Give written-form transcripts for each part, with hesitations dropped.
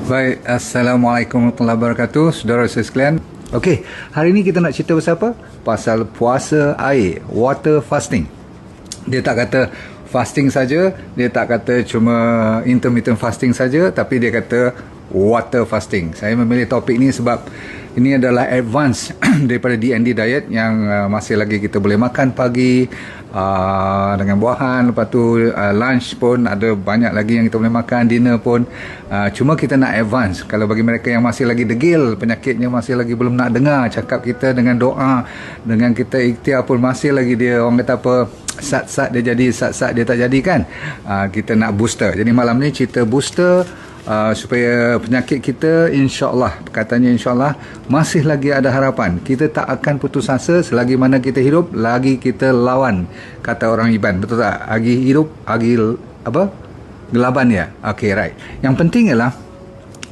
Baik, Assalamualaikum warahmatullahi wabarakatuh, saudara sekalian. Okey, hari ini kita nak cerita pasal apa? Pasal puasa air, water fasting. Dia tak kata fasting saja, dia tak kata cuma intermittent fasting saja, tapi dia kata water fasting. Saya memilih topik ini sebab ini adalah advance daripada DND diet yang masih lagi kita boleh makan pagi dengan buahan. Lepas tu lunch pun ada banyak lagi yang kita boleh makan, dinner pun. Cuma kita nak advance. Kalau bagi mereka yang masih lagi degil, penyakitnya masih lagi belum nak dengar cakap kita dengan doa, dengan kita ikhtiar pun masih lagi dia, orang kata apa, sat-sat dia jadi, sat-sat dia tak jadi kan. Kita nak booster. Jadi malam ni cerita booster, supaya penyakit kita insyaAllah, katanya insyaAllah masih lagi ada harapan. Kita tak akan putus asa selagi mana kita hidup, lagi kita lawan, kata orang Iban, betul tak? Lagi hidup, lagi apa? Gelaban ya. Okay, right. Yang penting ialah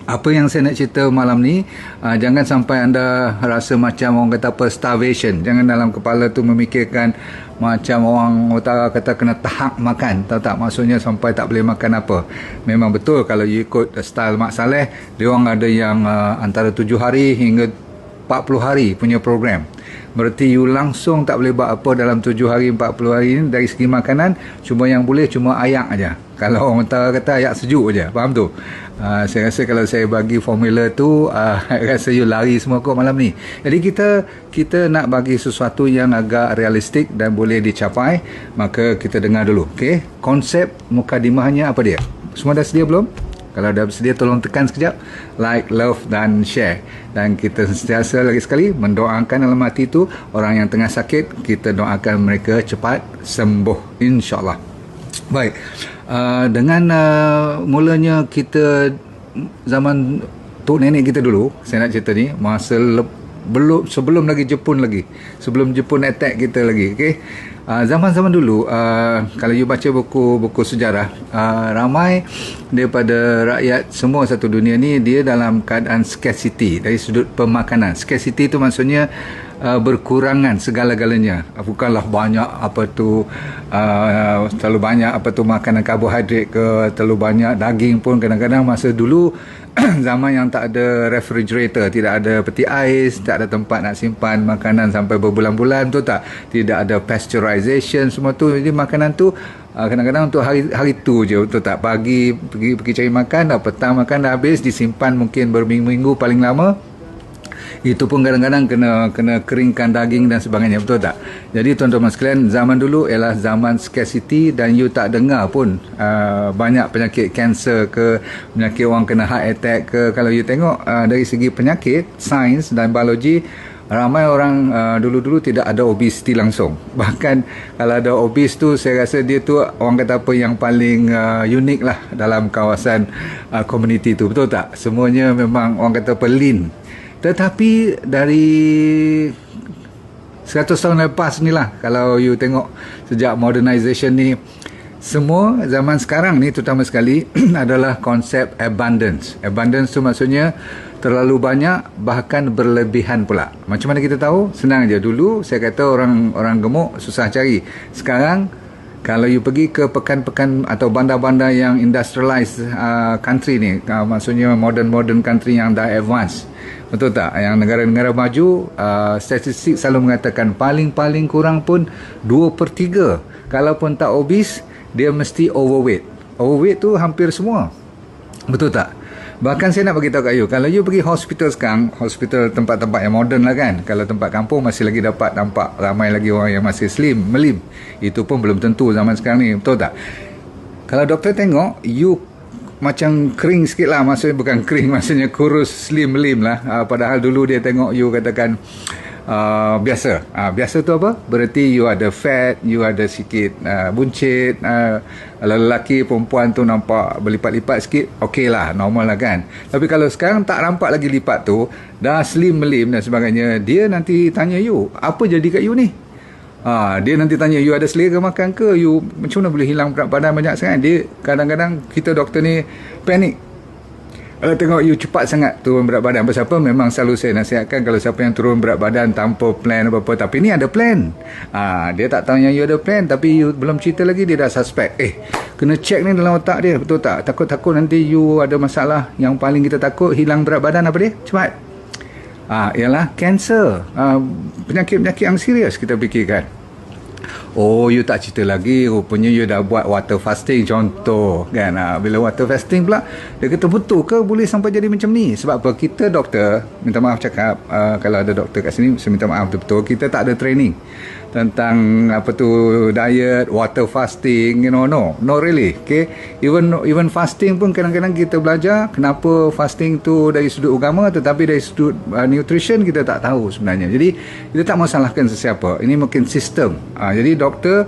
apa yang saya nak cerita malam ni, jangan sampai anda rasa macam orang kata apa, starvation. Jangan dalam kepala tu memikirkan macam orang utara kata kena tahap makan. Tahu tak? Maksudnya sampai tak boleh makan apa. Memang betul kalau you ikut style Mak Saleh, dia orang ada yang antara 7 hari hingga 40 hari punya program. Berarti you langsung tak boleh buat apa dalam 7 hari 40 hari ni. Dari segi makanan, cuma yang boleh cuma ayak aja. Kalau orang utara kata ayak sejuk aja. Faham tu? Saya rasa kalau saya bagi formula tu, rasa you lari semua kot malam ni. Jadi kita nak bagi sesuatu yang agak realistik dan boleh dicapai. Maka kita dengar dulu. Okay? Konsep mukadimahnya apa dia? Semua dah sedia belum? Kalau dah bersedia, tolong tekan sekejap like, love dan share. Dan kita sentiasa lagi sekali mendoakan dalam hati itu orang yang tengah sakit, kita doakan mereka cepat sembuh insyaAllah. Baik, dengan mulanya kita zaman tok nenek kita dulu, saya nak cerita ni masa sebelum lagi Jepun lagi, sebelum Jepun attack kita lagi. Okay? Zaman-zaman dulu, kalau you baca buku sejarah, ramai daripada rakyat semua satu dunia ni, dia dalam keadaan scarcity dari sudut pemakanan. Scarcity tu maksudnya berkurangan segala-galanya. Bukanlah banyak apa tu, terlalu banyak apa tu makanan karbohidrat ke, terlalu banyak daging pun. Kadang-kadang masa dulu zaman yang tak ada refrigerator, tidak ada peti ais, tak ada tempat nak simpan makanan sampai berbulan-bulan, betul tak? Tidak ada pasteurization semua tu. Jadi makanan tu kadang-kadang untuk hari tu je, betul tak? Pagi pergi cari makan, petang makan dah habis, disimpan mungkin berminggu-minggu paling lama. Itu pun kadang-kadang kena keringkan daging dan sebagainya, betul tak? Jadi tuan-tuan sekalian, zaman dulu ialah zaman scarcity dan you tak dengar pun banyak penyakit kanser ke, penyakit orang kena heart attack ke. Kalau you tengok dari segi penyakit, sains dan biologi, ramai orang dulu-dulu tidak ada obesity langsung. Bahkan kalau ada obes tu, saya rasa dia tu orang kata apa yang paling unik lah dalam kawasan community tu, betul tak? Semuanya memang orang kata apa, lean. Tetapi dari 100 tahun lepas ni lah, kalau you tengok sejak modernization ni, semua zaman sekarang ni terutama sekali adalah konsep abundance. Abundance tu maksudnya terlalu banyak, bahkan berlebihan pula. Macam mana kita tahu? Senang je. Dulu saya kata orang gemuk susah cari. Sekarang kalau you pergi ke pekan-pekan atau bandar-bandar yang industrialized country ni, maksudnya modern country yang dah advance, betul tak? Yang negara-negara maju, statistik selalu mengatakan paling-paling kurang pun 2/3. Kalaupun tak obese, dia mesti overweight. Overweight tu hampir semua, betul tak? Bahkan saya nak bagi tahu kat you, kalau you pergi hospital sekarang, hospital tempat-tempat yang moden lah kan, kalau tempat kampung masih lagi dapat nampak ramai lagi orang yang masih melim. Itu pun belum tentu zaman sekarang ni, betul tak? Kalau doktor tengok you macam kering sikit lah, maksudnya bukan kering, maksudnya kurus, melim lah. Padahal dulu dia tengok you katakan biasa. Biasa tu apa? Berarti you ada fat, you ada sikit buncit. Kalau lelaki, perempuan tu nampak berlipat-lipat sikit, okey lah, normal lah kan. Tapi kalau sekarang tak nampak lagi lipat tu, dah melim dan sebagainya, dia nanti tanya you, apa jadi kat you ni? Dia nanti tanya you ada selera makan ke, you macam mana boleh hilang berat badan banyak sangat. Dia kadang-kadang kita doktor ni panik. Kalau tengok you cepat sangat turun berat badan. Pasal apa? Memang selalu saya nasihatkan kalau siapa yang turun berat badan tanpa plan apa-apa. Tapi ni ada plan. Dia tak tahu yang you ada plan. Tapi you belum cerita lagi, dia dah suspect. Kena check ni dalam otak dia. Betul tak? Takut-takut nanti you ada masalah. Yang paling kita takut hilang berat badan apa dia? Cepat. Ialah kanser. Penyakit-penyakit yang serius kita fikirkan. Oh, you tak cerita lagi. Rupanya you dah buat water fasting contoh kan. Bila water fasting pula, dia kata betul ke boleh sampai jadi macam ni? Sebab apa? Kita doktor, minta maaf cakap, kalau ada doktor kat sini, saya minta maaf betul-betul. Kita tak ada training tentang apa tu diet, water fasting, no really. Okay, even fasting pun kadang-kadang kita belajar kenapa fasting tu dari sudut agama, tetapi dari sudut nutrition kita tak tahu sebenarnya. Jadi kita tak mau salahkan sesiapa, ini mungkin sistem. Jadi doktor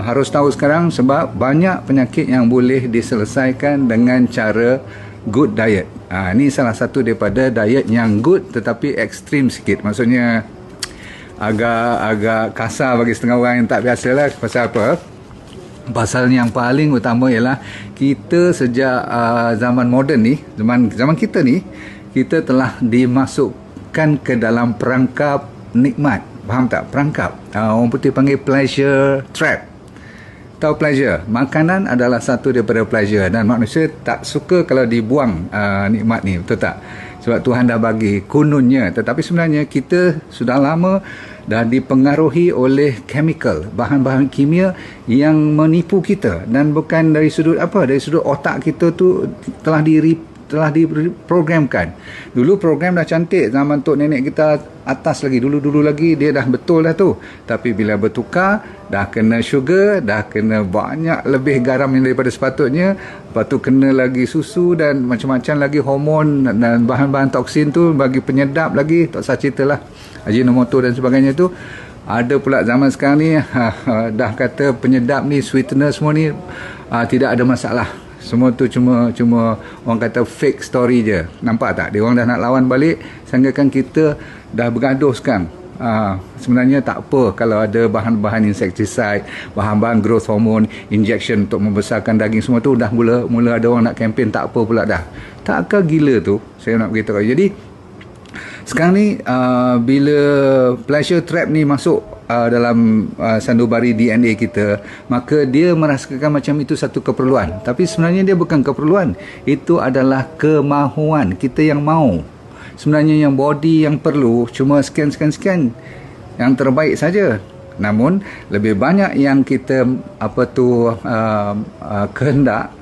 harus tahu sekarang, sebab banyak penyakit yang boleh diselesaikan dengan cara good diet. Ini salah satu daripada diet yang good tetapi ekstrim sikit, maksudnya agak kasar bagi setengah orang yang tak biasa lah. Pasal apa? Pasal yang paling utama ialah kita sejak zaman moden ni, zaman kita ni, kita telah dimasukkan ke dalam perangkap nikmat. Faham tak? Perangkap. Orang putih panggil pleasure trap. Tahu pleasure? Makanan adalah satu daripada pleasure, dan manusia tak suka kalau dibuang nikmat ni, betul tak? Sebab Tuhan dah bagi kononnya, tetapi sebenarnya kita sudah lama dah dipengaruhi oleh chemical, bahan-bahan kimia yang menipu kita, dan bukan dari sudut apa, dari sudut otak kita tu telah diprogramkan. Dulu program dah cantik, zaman tok nenek kita atas lagi, dulu lagi dia dah betul dah tu. Tapi bila bertukar, dah kena sugar, dah kena banyak lebih garam yang daripada sepatutnya, lepas tu kena lagi susu dan macam-macam lagi hormon dan bahan-bahan toksin tu bagi penyedap lagi, tak usah cerita lah, Ajinomoto dan sebagainya tu. Ada pula zaman sekarang ni dah kata penyedap ni, sweetener semua ni tidak ada masalah. Semua tu cuma orang kata fake story je. Nampak tak? Dia orang dah nak lawan balik, sehinggakan kita dah bergaduh sekarang. Sebenarnya tak apa kalau ada bahan-bahan insecticide, bahan-bahan growth hormone, injection untuk membesarkan daging, semua tu dah mula ada orang nak kempen, tak apa pula dah. Takkah gila tu? Saya nak beritahu. Jadi sekarang ni bila pleasure trap ni masuk dalam sanubari DNA kita, maka dia merasakan macam itu satu keperluan. Tapi sebenarnya dia bukan keperluan, itu adalah kemahuan kita yang mau. Sebenarnya yang body yang perlu cuma sekian yang terbaik saja. Namun lebih banyak yang kita kehendak,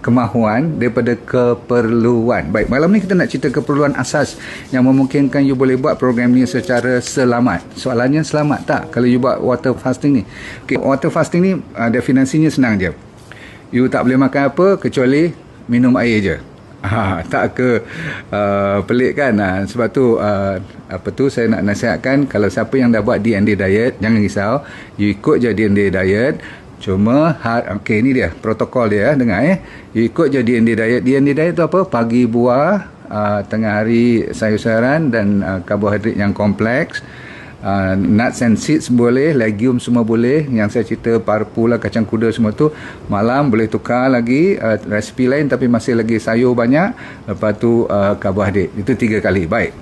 kemahuan daripada keperluan. Baik, malam ni kita nak cerita keperluan asas yang memungkinkan you boleh buat program ni secara selamat. Soalannya, selamat tak kalau you buat water fasting ni? Okay, water fasting ni definisinya senang je. You tak boleh makan apa kecuali minum air je. Tak ke pelik kan? Sebab tu saya nak nasihatkan, kalau siapa yang dah buat D&D diet, jangan risau, you ikut je D&D diet. Cuma okey, ni dia protokol dia, dengar you ikut je D&D diet. D&D diet tu apa? Pagi buah, tengah hari sayur-sayuran dan karbohidrat yang kompleks, nuts and seeds boleh, legume semua boleh, yang saya cerita parpu lah, kacang kuda semua tu. Malam boleh tukar lagi resipi lain tapi masih lagi sayur banyak, lepas tu karbohidrat. Itu 3 kali. Baik,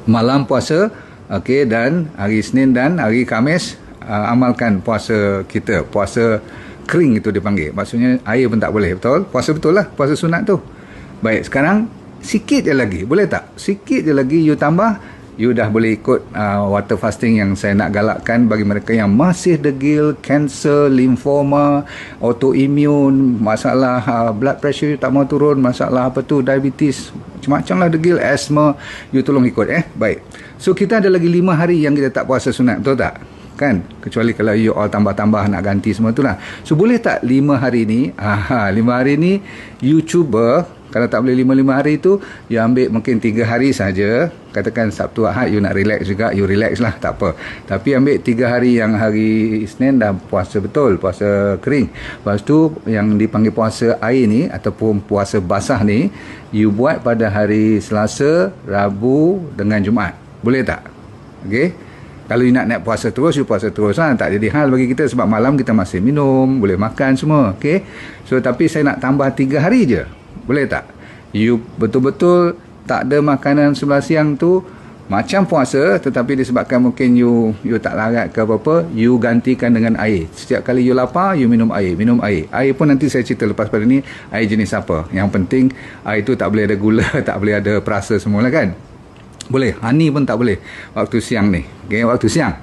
malam puasa, okey, dan hari Isnin dan hari Khamis amalkan puasa kita, puasa kering itu dipanggil, maksudnya air pun tak boleh. Betul? Puasa betul lah, puasa sunat tu. Baik, sekarang sikit je lagi, boleh tak? Sikit je lagi you tambah, you dah boleh ikut water fasting yang saya nak galakkan bagi mereka yang masih degil, kanser, limfoma, autoimmune, masalah blood pressure you tak mau turun, masalah diabetes, macam-macam lah, degil, asma, you tolong ikut. Baik, so kita ada lagi 5 hari yang kita tak puasa sunat, betul tak? Kan? Kecuali kalau you all tambah-tambah nak ganti semua tu lah. So boleh tak 5 hari ni, 5 hari ni you cuba, kalau tak boleh 5 hari tu, you ambil mungkin 3 hari saja. Katakan Sabtu Ahad you nak relax juga, you relax lah, tak apa. Tapi ambil 3 hari, yang hari Isnin dah puasa betul, puasa kering. Lepas tu yang dipanggil puasa air ni ataupun puasa basah ni, you buat pada hari Selasa, Rabu dengan Jumaat. Boleh tak? Okey. Kalau you nak puasa terus, you puasa terus lah. Tak jadi hal bagi kita, sebab malam kita masih minum, boleh makan semua. Okay? So, tapi saya nak tambah 3 hari je. Boleh tak? You betul-betul tak ada makanan sebelah siang tu, macam puasa, tetapi disebabkan mungkin you tak larat ke apa-apa, you gantikan dengan air. Setiap kali you lapar, you minum air. Air pun nanti saya cerita lepas pada ni, air jenis apa. Yang penting, air tu tak boleh ada gula, tak boleh ada perasa semua lah kan. Boleh, honey pun tak boleh waktu siang ni. Okay, waktu siang.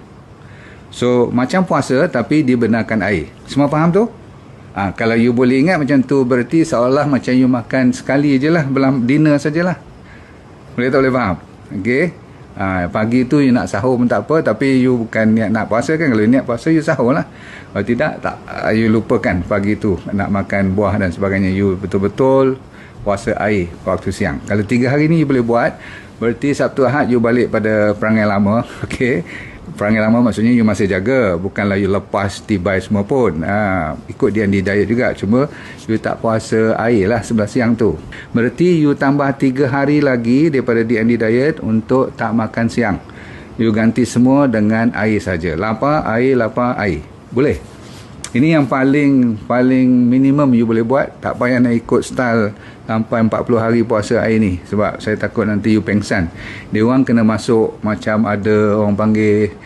So, macam puasa, tapi dibenarkan air. Semua faham tu? Kalau you boleh ingat macam tu, berarti seolah macam you makan sekali je lah, dinner sajalah. Boleh tak boleh faham? Okay. Pagi tu you nak sahur pun tak apa, tapi you bukan niat nak puasa kan. Kalau you niat puasa, you sahur lah. Kalau tidak, you lupakan pagi tu nak makan buah dan sebagainya. You betul-betul puasa air waktu siang. Kalau 3 hari ni you boleh buat, berarti Sabtu Ahad you balik pada perangai lama. Okay. Perangai lama maksudnya you masih jaga, bukanlah you lepas tibai semua pun. Ikut D&D diet juga, cuma you tak puasa air lah sebelah siang tu. Berarti you tambah 3 hari lagi daripada D&D diet untuk tak makan siang. You ganti semua dengan air saja. Lapar air. Boleh. Ini yang paling minimum you boleh buat. Tak payah nak ikut style sampai 40 hari puasa air ni, sebab saya takut nanti you pengsan. Dia orang kena masuk macam ada orang panggil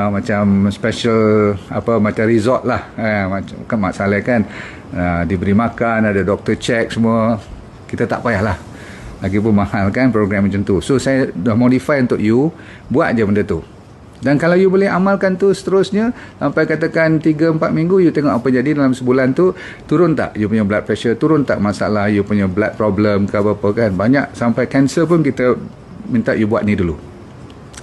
macam special macam resort lah, macam kan masalah kan, diberi makan, ada doktor check semua. Kita tak payahlah, lagipun mahal kan program macam tu. So saya dah modify untuk you, buat je benda tu. Dan kalau you boleh amalkan tu seterusnya sampai katakan 3-4 minggu, you tengok apa jadi dalam sebulan tu. Turun tak you punya blood pressure, turun tak masalah you punya blood problem ke apa-apa kan. Banyak sampai cancer pun kita minta you buat ni dulu.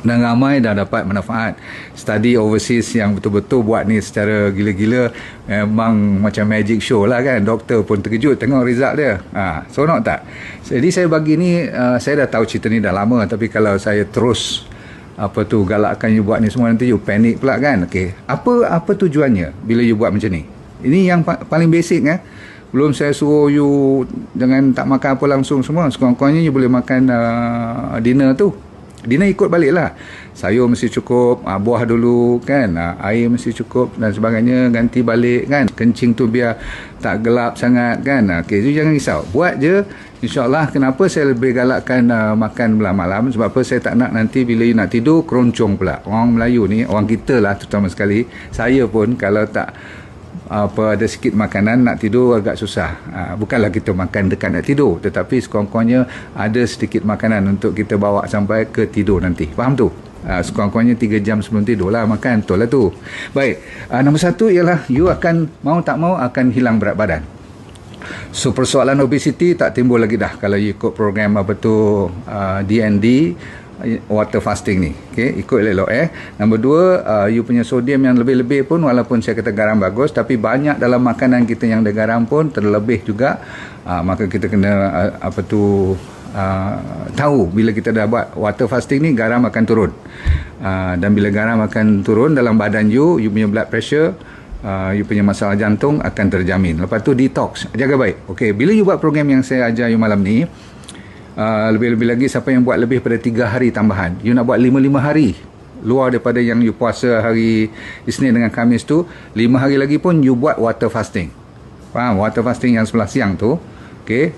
Dan ramai dah dapat manfaat. Study overseas yang betul-betul buat ni secara gila-gila, memang macam magic show lah kan. Doktor pun terkejut tengok result dia. Seronok tak? Jadi saya bagi ni, saya dah tahu cerita ni dah lama, tapi kalau saya terus galakkan you buat ni semua, nanti you panik pula kan. Okey, apa tujuannya bila you buat macam ni? Ini yang paling basic Belum saya suruh you jangan tak makan apa langsung semua. Sekurang-kurangnya you boleh makan dinner tu. Dinner ikut balik lah. Sayur mesti cukup, buah dulu kan, air mesti cukup dan sebagainya, ganti balik kan. Kencing tu biar tak gelap sangat kan. Okey, you jangan risau, buat je. InsyaAllah. Kenapa saya lebih galakkan makan belah malam? Sebab apa? Saya tak nak nanti bila you nak tidur keroncong pula. Orang Melayu ni, orang kita lah terutama sekali, saya pun kalau tak ada sikit makanan nak tidur agak susah. Bukanlah kita makan dekat nak tidur, tetapi sekurang-kurangnya ada sedikit makanan untuk kita bawa sampai ke tidur nanti. Faham tu? Sekurang-kurangnya 3 jam sebelum tidur lah makan. Betul lah tu. Baik, nombor 1 ialah you akan mau tak mau akan hilang berat badan. So persoalan obesity tak timbul lagi dah kalau you ikut program D&D water fasting ni. Okay, ikut elok. Nombor 2, you punya sodium yang lebih-lebih pun, walaupun saya kata garam bagus, tapi banyak dalam makanan kita yang ada garam pun terlebih juga. Maka kita kena tahu bila kita dah buat water fasting ni, garam akan turun. Dan bila garam akan turun dalam badan you punya blood pressure, you punya masalah jantung akan terjamin. Lepas tu detox, jaga baik. Okey, bila you buat program yang saya ajar you malam ni, lebih-lebih lagi siapa yang buat lebih pada 3 hari tambahan, you nak buat 5 hari luar daripada yang you puasa hari Isnin dengan Khamis tu, 5 hari lagi pun you buat water fasting. Faham? Water fasting yang sebelah siang tu. Okey,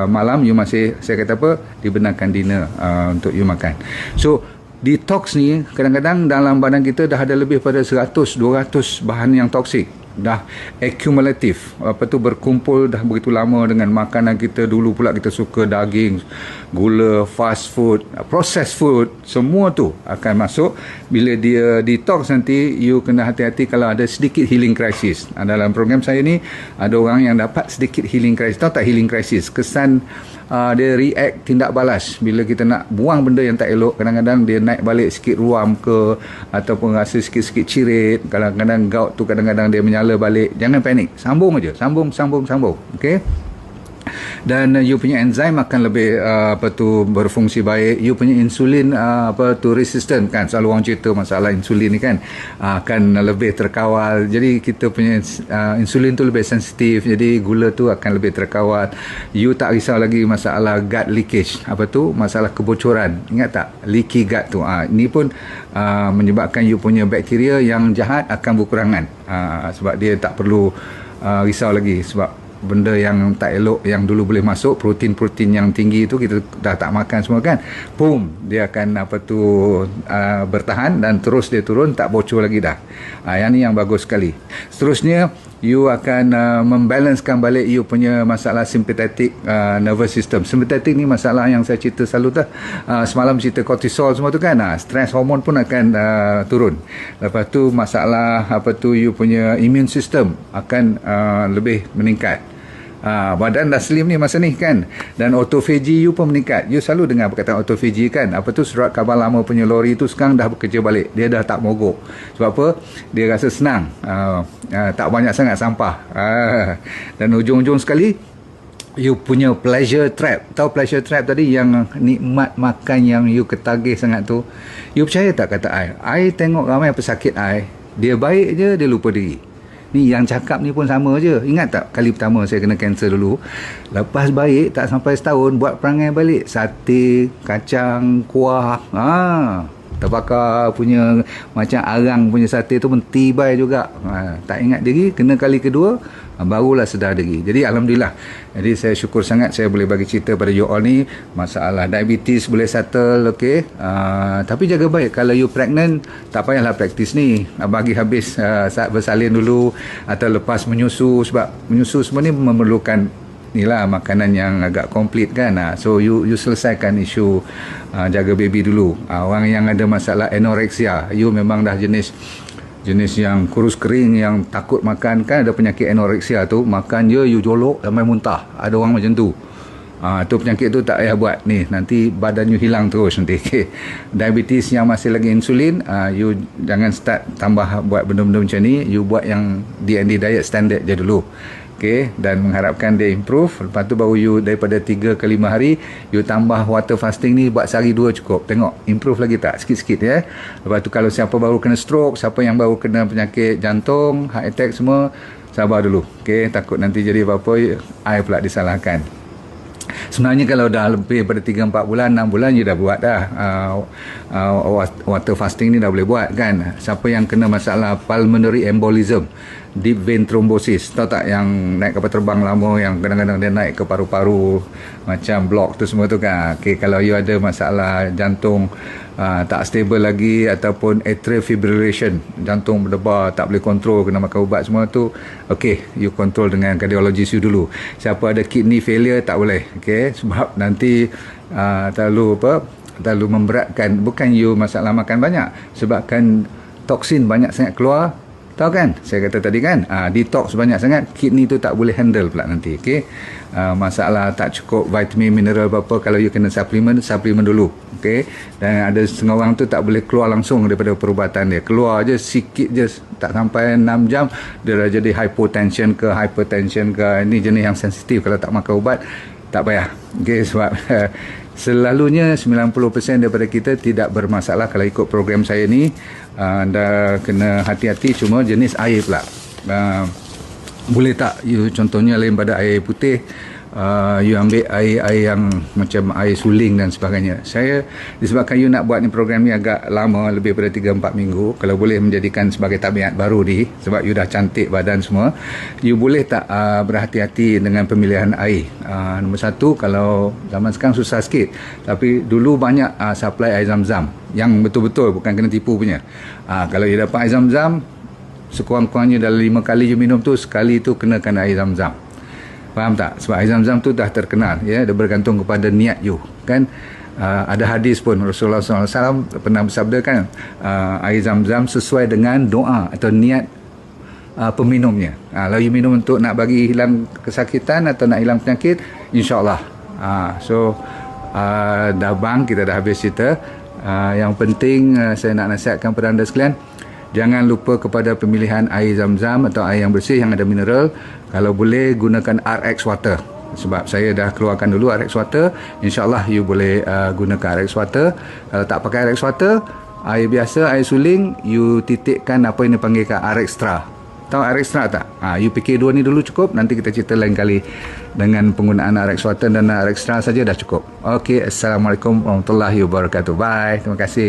malam you masih, saya kata dibenarkan dinner untuk you makan. So detox ni kadang-kadang dalam badan kita dah ada lebih pada 100-200 bahan yang toksik. Dah accumulatif, berkumpul dah begitu lama dengan makanan kita. Dulu pula kita suka daging, gula, fast food, processed food, semua tu akan masuk. Bila dia detox nanti, you kena hati-hati kalau ada sedikit healing crisis. Dalam program saya ni ada orang yang dapat sedikit healing crisis. Tahu tak healing crisis? Kesan dia react, tindak balas. Bila kita nak buang benda yang tak elok, kadang-kadang dia naik balik sikit ruam ke, ataupun rasa sikit-sikit cirit. Kadang-kadang gout tu kadang-kadang dia menyala balik. Jangan panik, sambung aja, sambung. Okey. Dan you punya enzim akan lebih berfungsi baik. You punya insulin resistant kan. Selalu orang cerita masalah insulin ni kan, akan lebih terkawal. Jadi kita punya insulin tu lebih sensitif. Jadi gula tu akan lebih terkawal. You tak risau lagi masalah gut leakage. Masalah kebocoran. Ingat tak? Leaky gut tu. Ini pun menyebabkan you punya bakteria yang jahat akan berkurangan. Sebab dia tak perlu risau lagi, sebab benda yang tak elok yang dulu boleh masuk, protein-protein yang tinggi itu kita dah tak makan semua kan, boom, dia akan bertahan dan terus dia turun, tak bocor lagi dah. Yang ni yang bagus sekali. Seterusnya, you akan membalancekan balik you punya masalah sympathetic nervous system. Sympathetic ni masalah yang saya cerita selalu semalam cerita kortisol semua tu kan, stress hormon pun akan turun. Lepas tu masalah you punya immune system akan lebih meningkat. Badan dah slim ni masa ni kan, dan autophagy you pun meningkat. You selalu dengar perkataan autophagy kan, surat khabar lama punya lori tu sekarang dah bekerja balik, dia dah tak mogok. Sebab apa? Dia rasa senang, tak banyak sangat sampah, dan ujung-ujung sekali you punya pleasure trap. Tahu pleasure trap tadi, yang nikmat makan yang you ketagih sangat tu. You percaya tak kata I tengok ramai pesakit dia baik je, dia lupa diri. Ni yang cakap ni pun sama je. Ingat tak kali pertama saya kena kanser dulu, lepas baik tak sampai setahun buat perangai balik, sate, kacang, kuah, terbakar punya macam arang punya sate tu pun tibai juga. Tak ingat diri, kena kali kedua barulah sedar diri. Jadi alhamdulillah, jadi saya syukur sangat saya boleh bagi cerita pada you all ni. Masalah diabetes boleh settle, okey. Tapi jaga baik, kalau you pregnant tak payahlah praktis ni, bagi habis saat bersalin dulu atau lepas menyusu, sebab menyusu semua ni memerlukan inilah makanan yang agak komplit kan. So you selesaikan isu jaga baby dulu. Orang yang ada masalah anoreksia, you memang dah jenis yang kurus kering, yang takut makan kan, ada penyakit anoreksia tu, makan je you jolok sampai muntah. Ada orang macam tu. Tu penyakit tu tak payah buat ni, nanti badan you hilang terus nanti. Okay. Diabetes yang masih lagi insulin, you jangan start tambah buat benda-benda macam ni. You buat yang D&D diet standard je dulu. Okay, dan mengharapkan dia improve. Lepas tu baru you daripada 3 ke 5 hari you tambah water fasting ni, buat sehari 2 cukup. Tengok improve lagi tak, sikit-sikit ya. Lepas tu kalau siapa baru kena stroke, siapa yang baru kena penyakit jantung, heart attack semua, sabar dulu. Okay, takut nanti jadi apa-apa I pula disalahkan. Sebenarnya kalau dah lebih daripada 3-4 bulan, 6 bulan you dah buat dah water fasting ni dah boleh buat kan. Siapa yang kena masalah pulmonary embolism, deep vein thrombosis, tahu tak yang naik kapal terbang lama yang kadang-kadang dia naik ke paru-paru macam blok tu semua tu kan. Okay, kalau you ada masalah jantung tak stable lagi, ataupun atrial fibrillation, jantung berdebar tak boleh kontrol, kena makan ubat semua tu, okay, you kontrol dengan cardiologist you dulu. Siapa ada kidney failure tak boleh, okay, sebab nanti terlalu memberatkan. Bukan you masalah makan banyak, sebabkan toksin banyak sangat keluar. Tahu kan, saya kata tadi kan, detox banyak sangat, kidney tu tak boleh handle pula nanti. Okay? Masalah tak cukup vitamin, mineral apa-apa, kalau you kena suplemen dulu. Okay? Dan ada setengah orang tu tak boleh keluar langsung daripada perubatan dia, keluar je sikit je, tak sampai 6 jam dia dah jadi hypotension ke hypertension ke. Ini jenis yang sensitif, kalau tak makan ubat tak payah. Okay? Sebab selalunya 90% daripada kita tidak bermasalah kalau ikut program saya ni. Anda kena hati-hati, cuma jenis air pula. Boleh tak you contohnya lain pada air putih, you ambil air yang macam air suling dan sebagainya. Saya disebabkan you nak buat ni program ni agak lama, lebih pada 3-4 minggu, kalau boleh menjadikan sebagai tabiat baru ni, sebab you dah cantik badan semua, you boleh tak berhati-hati dengan pemilihan air. Nombor satu, kalau zaman sekarang susah sikit, tapi dulu banyak supply air zam-zam yang betul-betul, bukan kena tipu punya. Kalau you dapat air zam-zam, sekurang-kurangnya dalam 5 kali you minum tu, sekali tu kenakan air zam-zam. Faham tak? Sebab air zam-zam tu dah terkenal, ya, dia bergantung kepada niat you kan. Ada hadis pun Rasulullah SAW pernah bersabda kan, air zam-zam sesuai dengan doa atau niat peminumnya. Kalau you minum untuk nak bagi hilang kesakitan atau nak hilang penyakit, insyaAllah. Dah bang, kita dah habis cerita. Yang penting saya nak nasihatkan kepada anda sekalian, jangan lupa kepada pemilihan air zam-zam atau air yang bersih yang ada mineral. Kalau boleh gunakan RX water, sebab saya dah keluarkan dulu RX water. InsyaAllah you boleh gunakan RX water. Kalau tak pakai RX water, air biasa, air suling, you titikkan apa yang dipanggilkan RXtra. Tahu RXtra tak? You fikir dua ni dulu cukup, nanti kita cerita lain kali dengan penggunaan RX water dan RXtra saja dah cukup. Okey, Assalamualaikum warahmatullahi wabarakatuh. Bye, terima kasih.